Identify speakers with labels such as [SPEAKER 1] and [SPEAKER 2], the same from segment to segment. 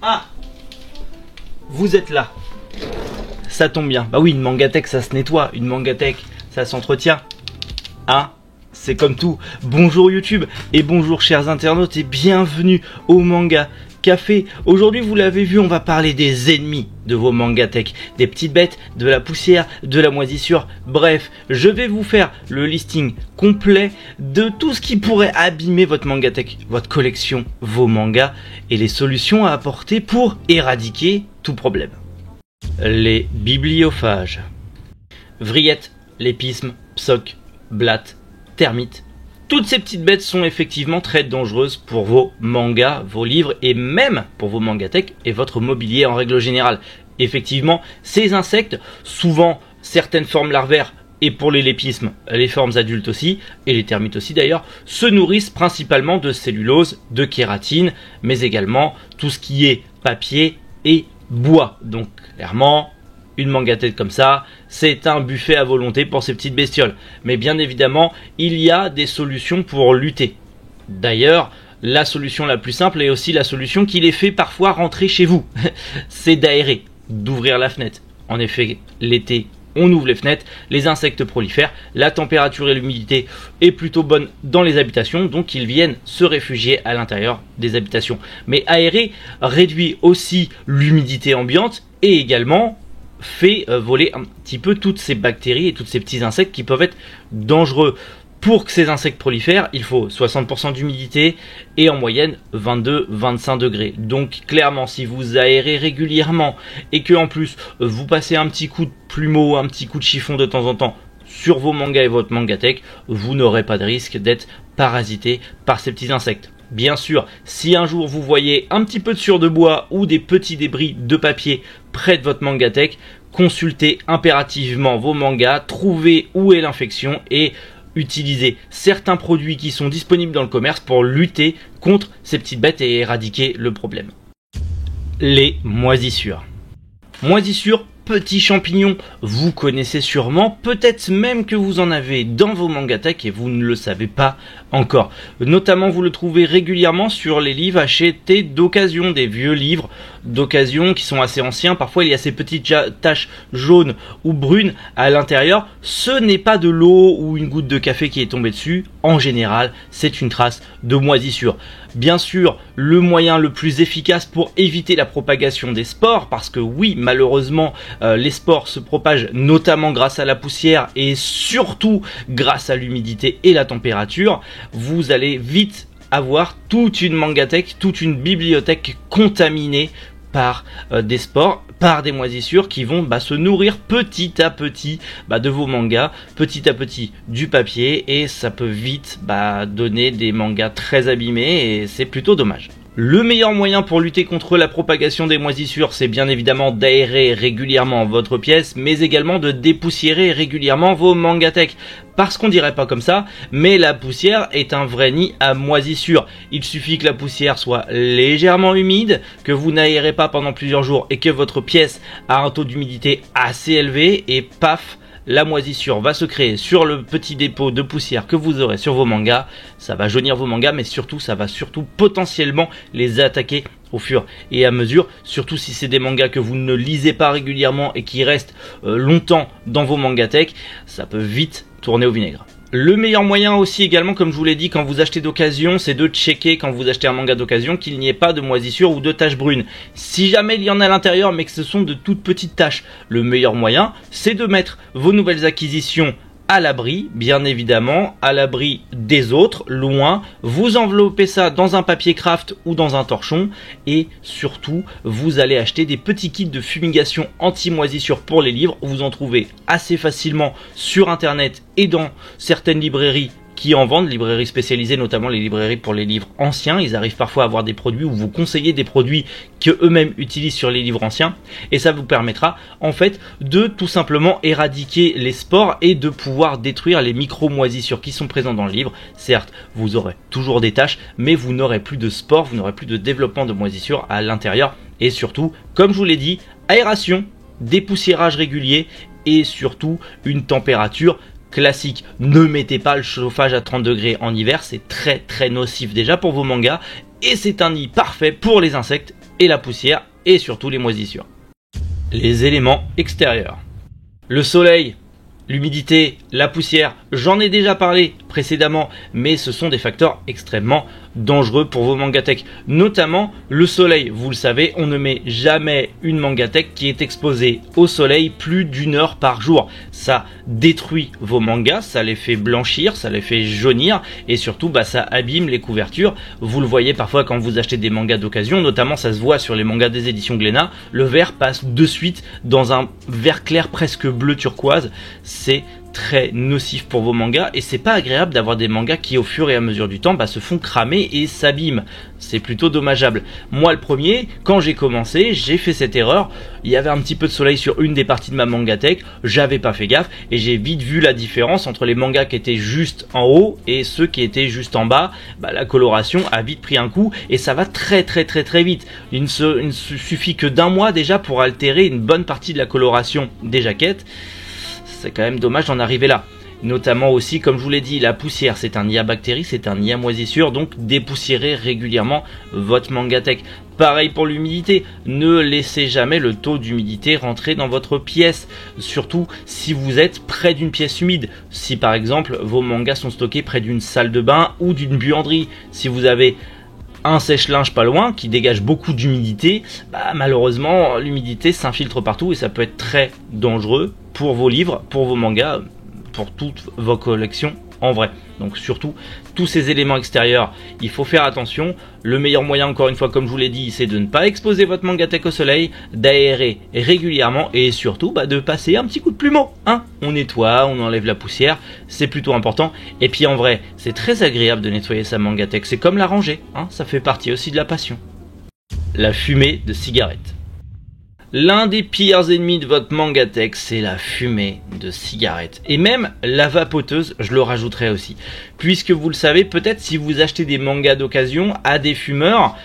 [SPEAKER 1] Ah, vous êtes là. Ça tombe bien. Bah oui, une mangatech, ça se nettoie. Une mangatech, ça s'entretient. Hein? C'est comme tout. Bonjour YouTube et bonjour chers internautes et bienvenue au Manga Café. Aujourd'hui, vous l'avez vu, on va parler des ennemis de vos mangatech, des petites bêtes, de la poussière, de la moisissure. Bref, je vais vous faire le listing complet de tout ce qui pourrait abîmer votre mangatech, votre collection, vos mangas et les solutions à apporter pour éradiquer tout problème. Les bibliophages. Vrillettes, lépismes, psoques, blattes, termites. Toutes ces petites bêtes sont effectivement très dangereuses pour vos mangas, vos livres et même pour vos mangatech et votre mobilier en règle générale. Effectivement, ces insectes, souvent certaines formes larvaires et pour les lépismes, les formes adultes aussi, et les termites aussi d'ailleurs, se nourrissent principalement de cellulose, de kératine, mais également tout ce qui est papier et bois. Donc clairement, une mangatech comme ça, c'est un buffet à volonté pour ces petites bestioles. Mais bien évidemment, il y a des solutions pour lutter. D'ailleurs, la solution la plus simple est aussi la solution qui les fait parfois rentrer chez vous. C'est d'aérer, d'ouvrir la fenêtre. En effet, l'été, on ouvre les fenêtres, les insectes prolifèrent, la température et l'humidité est plutôt bonne dans les habitations, donc ils viennent se réfugier à l'intérieur des habitations. Mais aérer réduit aussi l'humidité ambiante et également fait voler un petit peu toutes ces bactéries et tous ces petits insectes qui peuvent être dangereux. Pour que ces insectes prolifèrent, il faut 60% d'humidité et en moyenne 22-25 degrés. Donc clairement, si vous aérez régulièrement et que en plus vous passez un petit coup de plumeau, un petit coup de chiffon de temps en temps sur vos mangas et votre mangatech, vous n'aurez pas de risque d'être parasité par ces petits insectes. Bien sûr, si un jour vous voyez un petit peu de sueur de bois ou des petits débris de papier près de votre mangatech, consultez impérativement vos mangas, trouvez où est l'infection et utilisez certains produits qui sont disponibles dans le commerce pour lutter contre ces petites bêtes et éradiquer le problème. Les moisissures. Moisissures, petits champignons, vous connaissez sûrement, peut-être même que vous en avez dans vos mangatech et vous ne le savez pas encore. Notamment, vous le trouvez régulièrement sur les livres achetés d'occasion, des vieux livres d'occasion qui sont assez anciens. Parfois, il y a ces petites taches jaunes ou brunes à l'intérieur. Ce n'est pas de l'eau ou une goutte de café qui est tombée dessus. En général, c'est une trace de moisissure. Bien sûr, le moyen le plus efficace pour éviter la propagation des spores, parce que oui, malheureusement, les spores se propagent notamment grâce à la poussière et surtout grâce à l'humidité et la température, vous allez vite avoir toute une mangatech, toute une bibliothèque contaminée par des spores, par des moisissures qui vont se nourrir petit à petit de vos mangas, petit à petit du papier et ça peut vite donner des mangas très abîmés et c'est plutôt dommage. Le meilleur moyen pour lutter contre la propagation des moisissures, c'est bien évidemment d'aérer régulièrement votre pièce, mais également de dépoussiérer régulièrement vos mangatech. Parce qu'on dirait pas comme ça, mais la poussière est un vrai nid à moisissures. Il suffit que la poussière soit légèrement humide, que vous n'aérez pas pendant plusieurs jours et que votre pièce a un taux d'humidité assez élevé et paf, la moisissure va se créer sur le petit dépôt de poussière que vous aurez sur vos mangas. Ça va jaunir vos mangas, mais surtout, ça va surtout potentiellement les attaquer au fur et à mesure. Surtout si c'est des mangas que vous ne lisez pas régulièrement et qui restent longtemps dans vos mangatech, ça peut vite tourner au vinaigre. Le meilleur moyen aussi également, comme je vous l'ai dit, quand vous achetez d'occasion, c'est de checker quand vous achetez un manga d'occasion qu'il n'y ait pas de moisissure ou de taches brunes. Si jamais il y en a à l'intérieur mais que ce sont de toutes petites taches, le meilleur moyen c'est de mettre vos nouvelles acquisitions à l'abri, bien évidemment, à l'abri des autres, loin, vous enveloppez ça dans un papier craft ou dans un torchon et surtout vous allez acheter des petits kits de fumigation anti-moisissure pour les livres, vous en trouvez assez facilement sur internet et dans certaines librairies qui en vendent, librairies spécialisées, notamment les librairies pour les livres anciens. Ils arrivent parfois à avoir des produits ou vous conseiller des produits que eux-mêmes utilisent sur les livres anciens et ça vous permettra en fait de tout simplement éradiquer les spores et de pouvoir détruire les micro-moisissures qui sont présentes dans le livre. Certes, vous aurez toujours des taches, mais vous n'aurez plus de spores, vous n'aurez plus de développement de moisissures à l'intérieur et surtout, comme je vous l'ai dit, aération, dépoussiérage régulier et surtout une température classique. Ne mettez pas le chauffage à 30 degrés en hiver, c'est très nocif déjà pour vos mangas et c'est un nid parfait pour les insectes et la poussière et surtout les moisissures. Les éléments extérieurs. Le soleil, l'humidité, la poussière, j'en ai déjà parlé précédemment, mais ce sont des facteurs extrêmement dangereux pour vos mangatech. Notamment le soleil, vous le savez, on ne met jamais une mangatech qui est exposée au soleil plus d'1 heure par jour. Ça détruit vos mangas, ça les fait blanchir, ça les fait jaunir et surtout ça abîme les couvertures. Vous le voyez parfois quand vous achetez des mangas d'occasion, notamment ça se voit sur les mangas des éditions Glénat, le vert passe de suite dans un vert clair presque bleu turquoise. C'est très nocif pour vos mangas et c'est pas agréable d'avoir des mangas qui au fur et à mesure du temps se font cramer et s'abîment. C'est plutôt dommageable. Moi le premier, quand j'ai commencé, j'ai fait cette erreur. Il y avait un petit peu de soleil sur une des parties de ma mangatech, j'avais pas fait gaffe et j'ai vite vu la différence entre les mangas qui étaient juste en haut et ceux qui étaient juste en bas. La coloration a vite pris un coup et ça va très vite. Il ne suffit que d'un mois déjà pour altérer une bonne partie de la coloration des jaquettes. C'est quand même dommage d'en arriver là. Notamment aussi, comme je vous l'ai dit, la poussière, c'est un nid à bactéries, c'est un nid à moisissures, donc dépoussiérez régulièrement votre mangatech. Pareil pour l'humidité, ne laissez jamais le taux d'humidité rentrer dans votre pièce, surtout si vous êtes près d'une pièce humide. Si par exemple vos mangas sont stockés près d'une salle de bain ou d'une buanderie, si vous avez un sèche-linge pas loin qui dégage beaucoup d'humidité, malheureusement l'humidité s'infiltre partout et ça peut être très dangereux pour vos livres, pour vos mangas, pour toutes vos collections en vrai. Donc surtout tous ces éléments extérieurs, il faut faire attention. Le meilleur moyen, encore une fois comme je vous l'ai dit, c'est de ne pas exposer votre mangatech au soleil, d'aérer régulièrement et surtout de passer un petit coup de plumeau. On nettoie, on enlève la poussière, c'est plutôt important. Et puis en vrai, c'est très agréable de nettoyer sa mangatech, c'est comme la ranger, ça fait partie aussi de la passion. La fumée de cigarette. L'un des pires ennemis de votre mangatech, c'est la fumée de cigarette. Et même la vapoteuse, je le rajouterai aussi. Puisque vous le savez, peut-être si vous achetez des mangas d'occasion à des fumeurs,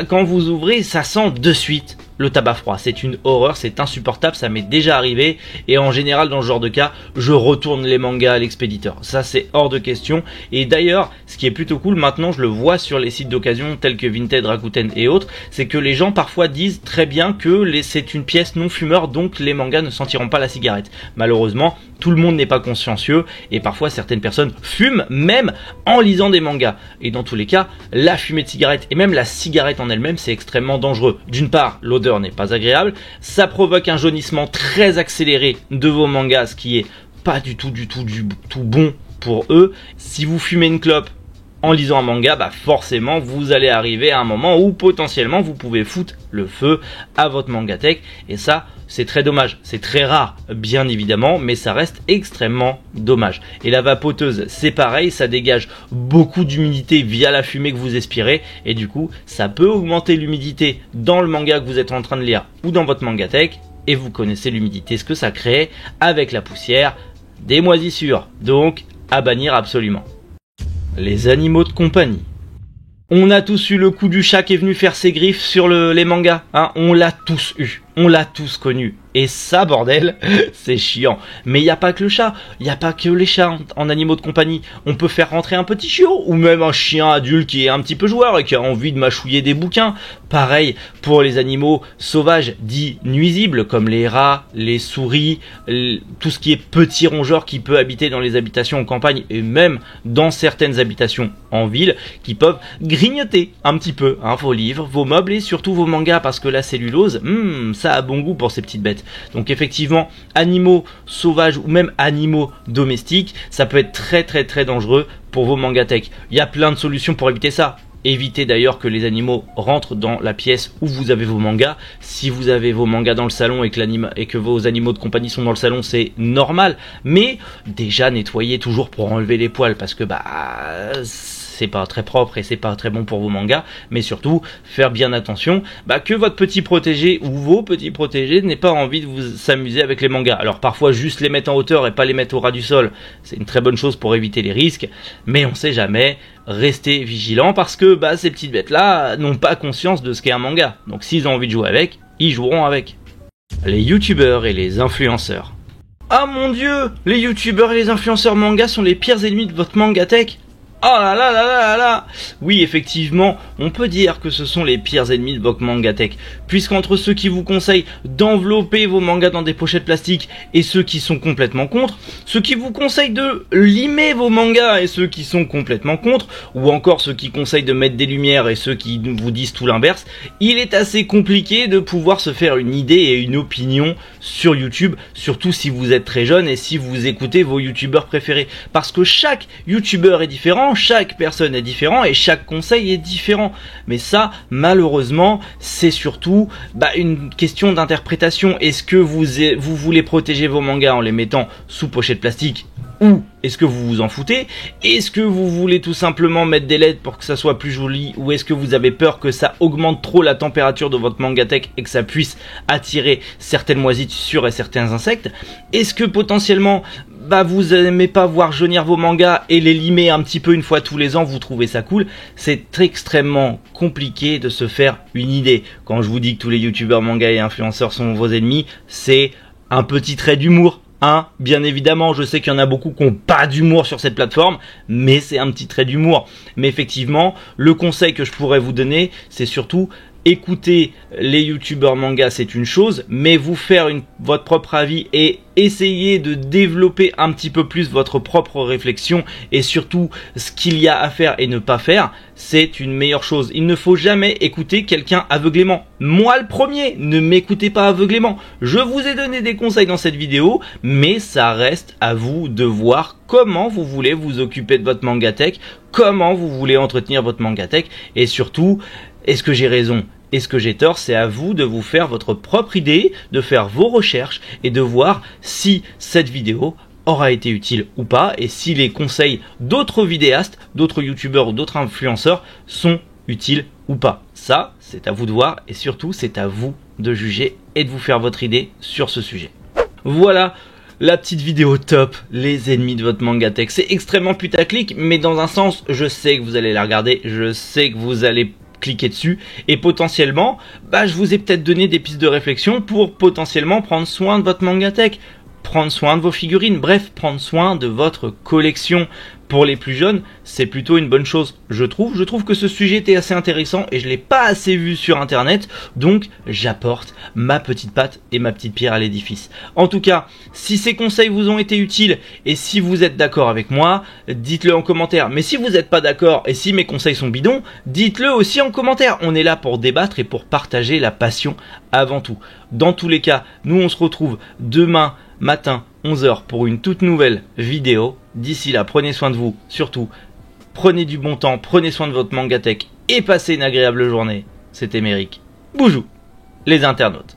[SPEAKER 1] quand vous ouvrez, ça sent de suite le tabac froid. C'est une horreur, c'est insupportable, ça m'est déjà arrivé. Et en général, dans ce genre de cas, je retourne les mangas à l'expéditeur. Ça, c'est hors de question. Et d'ailleurs, ce qui est plutôt cool, maintenant, je le vois sur les sites d'occasion tels que Vinted, Rakuten et autres, c'est que les gens parfois disent très bien que c'est une pièce non fumeur, donc les mangas ne sentiront pas la cigarette. Malheureusement, tout le monde n'est pas consciencieux et parfois certaines personnes fument même en lisant des mangas. Et dans tous les cas, la fumée de cigarette et même la cigarette en elle-même, c'est extrêmement dangereux. D'une part, l'odeur n'est pas agréable, ça provoque un jaunissement très accéléré de vos mangas, ce qui est pas du tout bon pour eux. Si vous fumez une clope en lisant un manga, forcément vous allez arriver à un moment où potentiellement vous pouvez foutre le feu à votre mangatech et ça c'est très dommage. C'est très rare bien évidemment, mais ça reste extrêmement dommage. Et la vapoteuse c'est pareil, ça dégage beaucoup d'humidité via la fumée que vous expirez et du coup ça peut augmenter l'humidité dans le manga que vous êtes en train de lire ou dans votre mangatech et vous connaissez l'humidité, ce que ça crée avec la poussière, des moisissures, donc à bannir absolument. Les animaux de compagnie. On a tous eu le coup du chat qui est venu faire ses griffes sur les mangas, on l'a tous eu, on l'a tous connu. Et ça, bordel, c'est chiant. Mais il n'y a pas que le chat, il n'y a pas que les chats en animaux de compagnie. On peut faire rentrer un petit chiot, ou même un chien adulte qui est un petit peu joueur et qui a envie de mâchouiller des bouquins. Pareil pour les animaux sauvages dits nuisibles, comme les rats, les souris, tout ce qui est petit rongeur qui peut habiter dans les habitations en campagne et même dans certaines habitations en ville, qui peuvent grignoter un petit peu vos livres, vos meubles et surtout vos mangas, parce que la cellulose, ça a bon goût pour ces petites bêtes. Donc effectivement, animaux sauvages ou même animaux domestiques, ça peut être très dangereux pour vos mangatech. Il y a plein de solutions pour éviter ça. Évitez d'ailleurs que les animaux rentrent dans la pièce où vous avez vos mangas. Si vous avez vos mangas dans le salon et que vos animaux de compagnie sont dans le salon, c'est normal. Mais déjà nettoyez toujours pour enlever les poils parce que c'est pas très propre et c'est pas très bon pour vos mangas, mais surtout faire bien attention que votre petit protégé ou vos petits protégés n'aient pas envie de vous s'amuser avec les mangas. Alors parfois juste les mettre en hauteur et pas les mettre au ras du sol, c'est une très bonne chose pour éviter les risques, mais on sait jamais, restez vigilants parce que ces petites bêtes là n'ont pas conscience de ce qu'est un manga, donc s'ils ont envie de jouer avec, ils joueront avec. Les youtubeurs et les influenceurs. Ah mon dieu, les youtubeurs et les influenceurs manga sont les pires ennemis de votre mangatech. Oh là là là là là. Oui, effectivement, on peut dire que ce sont les pires ennemis de votre Mangatech, puisqu'entre ceux qui vous conseillent d'envelopper vos mangas dans des pochettes plastiques et ceux qui sont complètement contre, ceux qui vous conseillent de limer vos mangas et ceux qui sont complètement contre, ou encore ceux qui conseillent de mettre des lumières et ceux qui vous disent tout l'inverse, il est assez compliqué de pouvoir se faire une idée et une opinion sur YouTube, surtout si vous êtes très jeune et si vous écoutez vos youtubeurs préférés, parce que chaque youtubeur est différent, chaque personne est différente et chaque conseil est différent. Mais ça, malheureusement, c'est surtout une question d'interprétation. Est-ce que vous voulez protéger vos mangas en les mettant sous pochette plastique, ou est-ce que vous vous en foutez? Est-ce que vous voulez tout simplement mettre des LED pour que ça soit plus joli, ou est-ce que vous avez peur que ça augmente trop la température de votre Mangatech et que ça puisse attirer certaines moisissures et certains insectes? Est-ce que potentiellement vous aimez pas voir jaunir vos mangas et les limer un petit peu une fois tous les ans, vous trouvez ça cool? C'est extrêmement compliqué de se faire une idée. Quand je vous dis que tous les youtubeurs manga et influenceurs sont vos ennemis, c'est un petit trait d'humour. Bien évidemment, je sais qu'il y en a beaucoup qui n'ont pas d'humour sur cette plateforme, mais c'est un petit trait d'humour. Mais effectivement, le conseil que je pourrais vous donner, c'est surtout écouter les youtubeurs manga, c'est une chose, mais vous faire votre propre avis et essayer de développer un petit peu plus votre propre réflexion et surtout ce qu'il y a à faire et ne pas faire, c'est une meilleure chose. Il ne faut jamais écouter quelqu'un aveuglément. Moi le premier, ne m'écoutez pas aveuglément. Je vous ai donné des conseils dans cette vidéo, mais ça reste à vous de voir comment vous voulez vous occuper de votre Mangatech, comment vous voulez entretenir votre Mangatech et surtout, est-ce que j'ai raison? Est-ce que j'ai tort? C'est à vous de vous faire votre propre idée, de faire vos recherches et de voir si cette vidéo aura été utile ou pas et si les conseils d'autres vidéastes, d'autres youtubeurs ou d'autres influenceurs sont utiles ou pas. Ça, c'est à vous de voir et surtout, c'est à vous de juger et de vous faire votre idée sur ce sujet. Voilà la petite vidéo top, les ennemis de votre Mangatech. C'est extrêmement putaclic, mais dans un sens, je sais que vous allez la regarder, je sais que vous allez cliquer dessus et potentiellement je vous ai peut-être donné des pistes de réflexion pour potentiellement prendre soin de votre Mangatech, prendre soin de vos figurines, bref, prendre soin de votre collection. Pour les plus jeunes, c'est plutôt une bonne chose, je trouve. Je trouve que ce sujet était assez intéressant et je l'ai pas assez vu sur internet, donc j'apporte ma petite patte et ma petite pierre à l'édifice. En tout cas, si ces conseils vous ont été utiles et si vous êtes d'accord avec moi, dites-le en commentaire. Mais si vous n'êtes pas d'accord et si mes conseils sont bidons, dites-le aussi en commentaire. On est là pour débattre et pour partager la passion avant tout. Dans tous les cas, nous on se retrouve demain matin 11h pour une toute nouvelle vidéo. D'ici là, prenez soin de vous, surtout prenez du bon temps, prenez soin de votre Mangatech et passez une agréable journée. C'était Méric. Boujou les internautes.